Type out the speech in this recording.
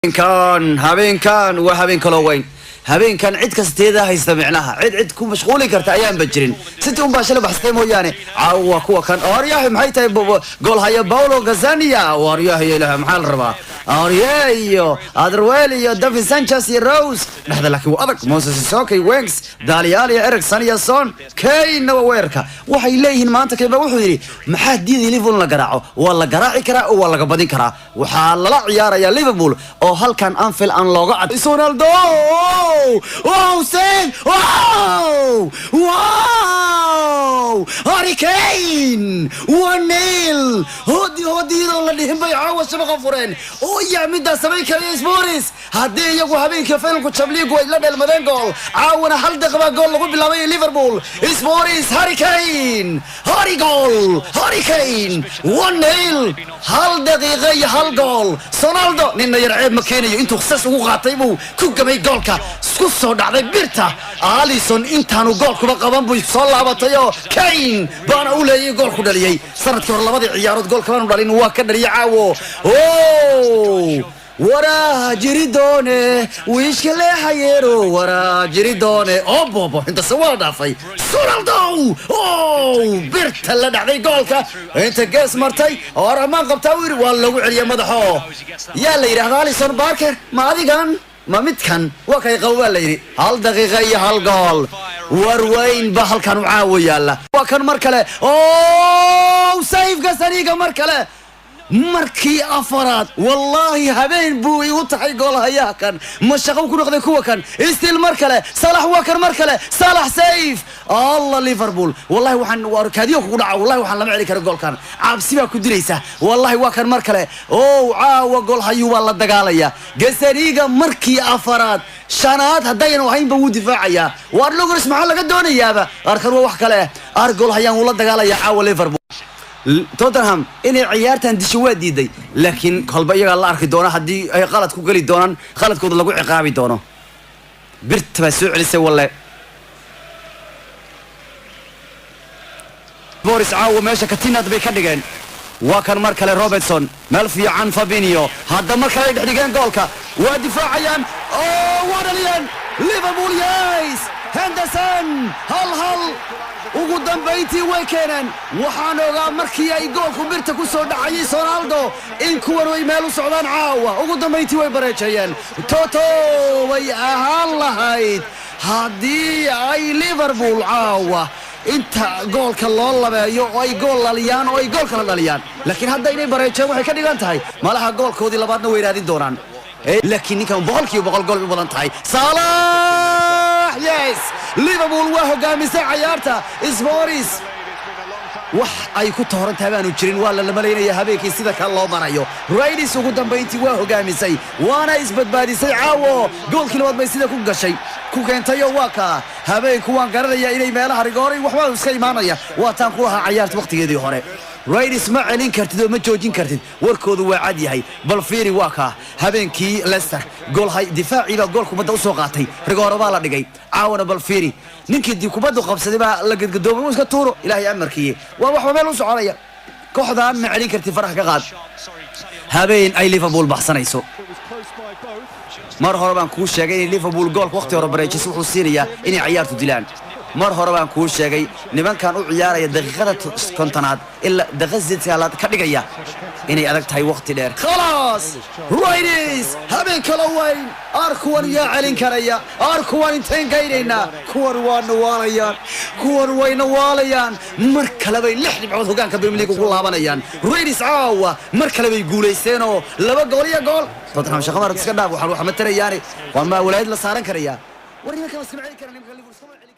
habeenkan waa habeen kala weyn habeenkan cid kasteeda haysta micnaha cid ku mashquuli karta ayaan bajirin sidii un baa shalay baxsatay mooyaane caawa kuwa kan ooryahay maxay tahay gool haya Paulo Gazzania ooryahay ilaha maxaa la rabaa ooryahay Adderweil iyo David Sanchez iyo Rose dhaxda laakiin waa adag Moses Sissoko Winks Dali Ali Eriksen iyo Son Kane weerka waxay leeyihiin maanta kayba wuxuu yiri maxaa diiday Liverpool la garaaco waa la garaaci karaa oo waa laga badin karaa waxa la ciyaaraya Liverpool oo halkan Anfield aan looga cad Ronaldo wow save wow Harry Kane 1-0 هودي la dhihin bay caawa shabaqa fureen oo yaamida samay kale Spurs hadii iyagu habeenkii filimku Champions League way la dheelmadeen gool caawana hal daqiiqo gool lagu bilaabay Liverpool Spurs Harry Kane Harry Kane 1-0 hal daqiiqo iyo hal gool Ronaldo nin yar ceeb ma keenayo intuu khasas ugu qaatay buu ku gamay goolka isku soo dhacday birta Alisson intaanu gool kuba qaban buu soo laabatay oo Kane baana u leeyay gool ku dhaliyay sanadkii hore labadii ciyaarood gool kale dhalin waa ka dhaliyay caawo ورا جريدونه ويش كله حيرو ورا جريدونه بابا انت سوى ضافي رونالدو بيرت لا دحدي جولكا انت قاس مرتي ورا ما قبتاوير ولا لو عليا مدخو يا لا يراه أليسون باركر ما اديغان ما متكن وكاي قوا لا يري هل دقيقه يا هل جول وروين بحال كانوا عاو يالا وكان مركله سيف قسريقه مركله markii afaraad wallahi habeen buu igu tahay gool hayaa kan ma shaqo ku noqday kuwa kan istil markale Salah waa kan markale Salah Saif Allah Liverpool wallahi waxaan warkaadiyo ku dhaca wallahi waxaan lama celi karo goolkan cabsi baa ku diraysa wallahi waa kan markale caawa gool hayu waa la dagaalaya Gasariga markii afaraad shanaad hadayna waxaynba uu difaacaya war Lugris maxaa laga doonayaaba arkan wax kale gool hayaan uu la dagaalaya caawa Liverpool توتنهام إني عيارتان دشوا ديدي لكن قلب يجا الله أركي دونا هدي أي غلط كوكلي دونا غلط كود لقوا عقابي دونا برت بسوع لسه والله بوريس عاو ماشى كتينا دبي كدجن وكان ماركل روبرتسون ملفي عن فابينيو هذا ماركل دقيقان جولكا ودفاعيا وراليان ليفربول يايس هندسون هل ugu dambeyntii way keeneen waxaan ogaa markii ay goolku birta ku soo dhacay Ronaldo in kuwan way meel u socdaan caawa ugu dambeyntii way bareejayeen toto way ahaan lahayd hadii ay Liverpool caawa inta goolka loo labeeyo oo ay gool laliyaan oo ay gool kala dhaliyaan laakiin hadda inay bareejeen waxay ka dhigan tahay malaha goolkoodii labaadna way raadin doonaan laakiin ninkan boqol gool u badan tahay Salah yes Liverpool waa hogaamisay ciyaarta Spurs wax ay ku toorantahay aanu jirin waa la maleynaya habeenkii sida kale loo marayo Reyes ugu dambeyntii waa hogaamisay waana isbadbaadisay caawo goolkii labaad bay sida ku gashay ku keentay waa ka habeenku waan garanaya inay meelaha rigooray waxba iska imaanaya waa taan ku lahaa ciyaarta waqtigeedii hore Reyes ma celin kartid oo ma joojin kartid warkoodu waa cad yahay bal fiiri waa ka habeenkii Leicester gool hay difaaciga goolku madda u soo qaatay rigooro baa la dhigay caawana bal fiiri ninkii dib kubaddu qabsaday baa la gadgadoomay iska tuuro ilaahay amarkiye waa wax meel u soconaya kooxdaan ma celin kartid farax ka qaad habeen ay Liverpool baxsanayso mar hore baan ku sheegay in Liverpool goolka waqti hore bareejis wuxuu siinayaa inay ciyaartu dilaan mar hore baan ku sheegay nimankan u ciyaaraya daqiiqada kontonaad ila daqiiqada ka dhigaya inay adag tahay waqti dheer خلاص Reyes habeen kala weyn arkuwan yaa celin karaya arkuwan inteen gaynayna kuwan wayna waalayaan mar kale bay 6 dhibcood hogaanka Premier League ugu laabanayaan Reyes caawa mar kale bay guuleysteen oo 2 gool iyo gool Tottenham shaqo mar iska dhaaf waxa ma tarayaan waa ma walaad la saaran karaya war nimanka ma iska celin karaan